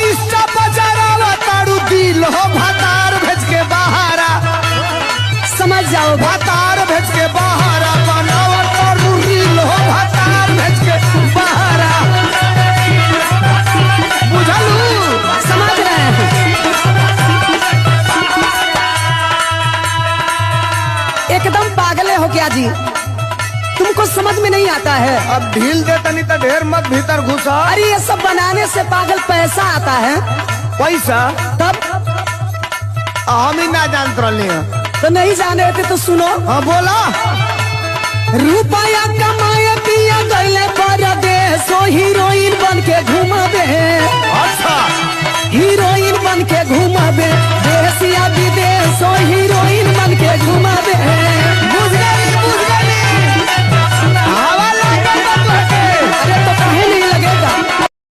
Insta बजारा तारू दिल हो भतार भेज के बहारा समझ जाओ भतार भेज के बहारा बनावा तारू दिल हो भतार भेज के बहारा बुझलू समझ रहे हैं। एकदम पागले हो क्या जी, तुमको समझ में नहीं आता है। अब ढील दे तनी तो ढेर मत भीतर घुसा। अरे ये सब बनाने से पागल पैसा आता है। पैसा तब हम ही ना जानत रही हैं। तो नहीं जाने थे तो सुनो। हाँ बोला। रुपया कमाए पिया गईले परदेश, हीरोइन बन के घूम